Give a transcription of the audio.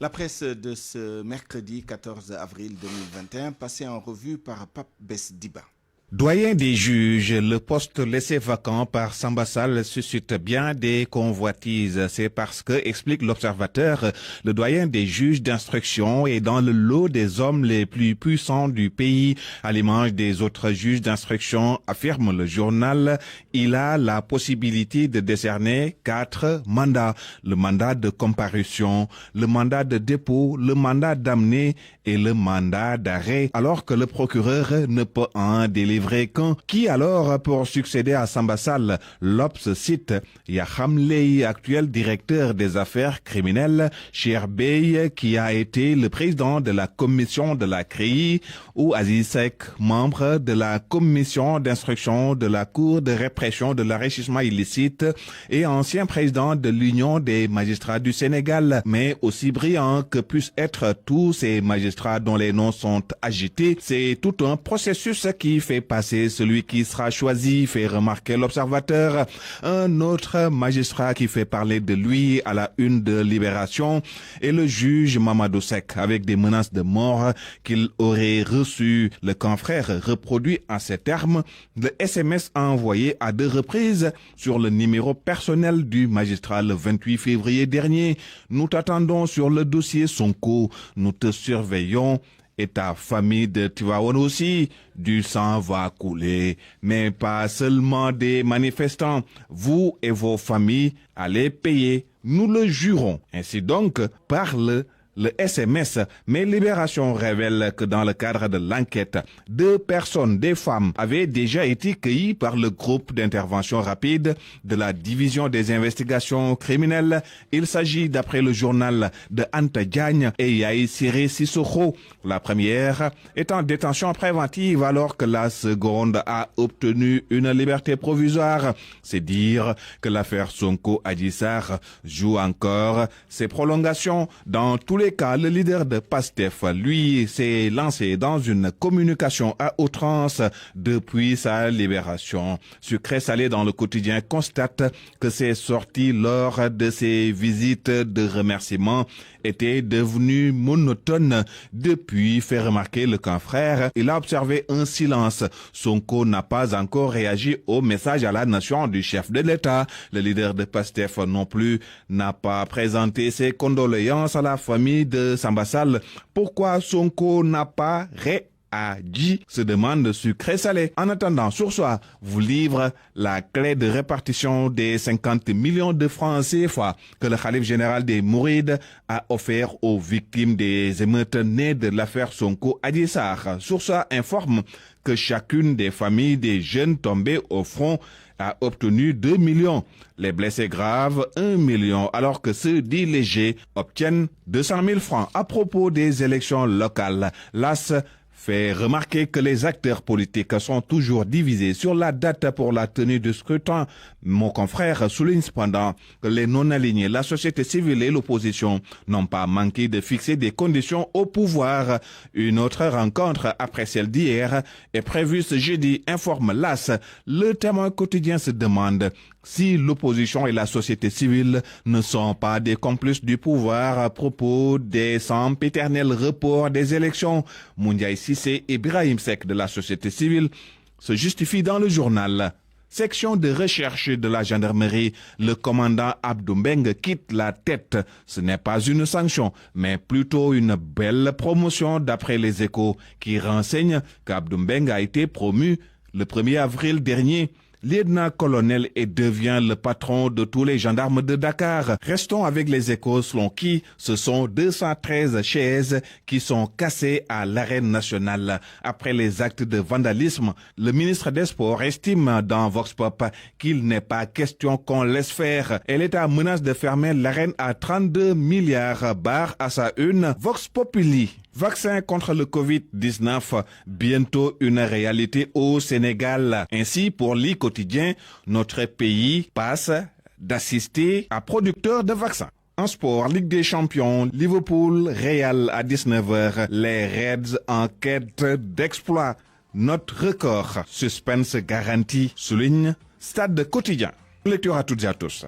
La presse de ce mercredi 14 avril 2021 passée en revue par Pape Besdiba. Doyen des juges, le poste laissé vacant par Samba Sall suscite bien des convoitises. C'est parce que, explique l'observateur, le doyen des juges d'instruction est dans le lot des hommes les plus puissants du pays. À l'image des autres juges d'instruction, affirme le journal, il a la possibilité de décerner 4 mandats. Le mandat de comparution, le mandat de dépôt, le mandat d'amener et le mandat d'arrêt, alors que le procureur ne peut en délivrer qu'un. Qui alors pour succéder à Samba Sall? L'Obs cite Yaham Ley, actuel directeur des affaires criminelles, Cheikh Bey, qui a été le président de la commission de la CRI, ou Aziz Seck, membre de la commission d'instruction de la Cour de répression de l'enrichissement illicite et ancien président de l'Union des magistrats du Sénégal. Mais aussi brillant que puissent être tous ces magistrats dont les noms sont agités, c'est tout un processus qui fait passer celui qui sera choisi, fait remarquer l'observateur. Un autre magistrat qui fait parler de lui à la une de Libération est le juge Mamadou Seck, avec des menaces de mort qu'il aurait reçues. Le confrère reproduit en ces termes le SMS envoyé à 2 reprises sur le numéro personnel du magistrat le 28 février dernier. Nous t'attendons sur le dossier Sonko, nous te surveillons. Et ta famille de Tivaouane aussi, du sang va couler, mais pas seulement des manifestants. Vous et vos familles allez payer, nous le jurons. Ainsi donc, parle le SMS, mais Libération révèle que dans le cadre de l'enquête, 2 personnes, des femmes, avaient déjà été cueillies par le groupe d'intervention rapide de la division des investigations criminelles. Il s'agit, d'après le journal, de Anta Diagne et Yahi Siré Sissoko. La première est en détention préventive alors que la seconde a obtenu une liberté provisoire. C'est dire que l'affaire Sonko Adji Sarr joue encore ses prolongations. Dans tous les cas, le leader de PASTEF, lui, s'est lancé dans une communication à outrance depuis sa libération. Sucré salé dans le quotidien constate que ses sorties lors de ses visites de remerciement étaient devenues monotones depuis, fait remarquer le confrère. Il a observé un silence. Sonko n'a pas encore réagi au message à la nation du chef de l'État. Le leader de PASTEF non plus n'a pas présenté ses condoléances à la famille de Samba Sall. Pourquoi Sonko n'a pas réagi, se demande Sucré Salé. En attendant, Source vous livre la clé de répartition des 50 millions de francs CFA que le khalife général des Mourides a offert aux victimes des émeutes nées de l'affaire Sonko Adji Sarr. Source informe que chacune des familles des jeunes tombés au front a obtenu 2 millions. Les blessés graves, 1 million, alors que ceux dits légers obtiennent 200 000 francs. À propos des élections locales, l'AS fait remarquer que les acteurs politiques sont toujours divisés sur la date pour la tenue du scrutin. Mon confrère souligne cependant que les non-alignés, la société civile et l'opposition n'ont pas manqué de fixer des conditions au pouvoir. Une autre rencontre après celle d'hier est prévue ce jeudi, informe l'AS. Le Témoin quotidien se demande si l'opposition et la société civile ne sont pas des complices du pouvoir à propos des sempiternels reports des élections. Moundiaï Sissé et Birahim Seck de la société civile se justifient dans le journal. Section de recherche de la gendarmerie, le commandant Abdou Mbeng quitte la tête. Ce n'est pas une sanction, mais plutôt une belle promotion d'après les Échos qui renseignent qu'Abdou Mbeng a été promu le 1er avril dernier. Lieutenant-colonel et devient le patron de tous les gendarmes de Dakar. Restons avec les Échos selon qui ce sont 213 chaises qui sont cassées à l'arène nationale. Après les actes de vandalisme, le ministre des Sports estime dans Vox Pop qu'il n'est pas question qu'on laisse faire. Et l'État menace de fermer l'arène à 32 milliards barre à sa une. Vox Populi. Vaccin contre le Covid-19, bientôt une réalité au Sénégal. Ainsi, pour l'I quotidien, notre pays passe d'assister à producteurs de vaccins. En sport, Ligue des Champions, Liverpool, Real à 19h, les Reds en quête d'exploit. Notre record, suspense garanti, souligne Stade quotidien. Lecture à toutes et à tous.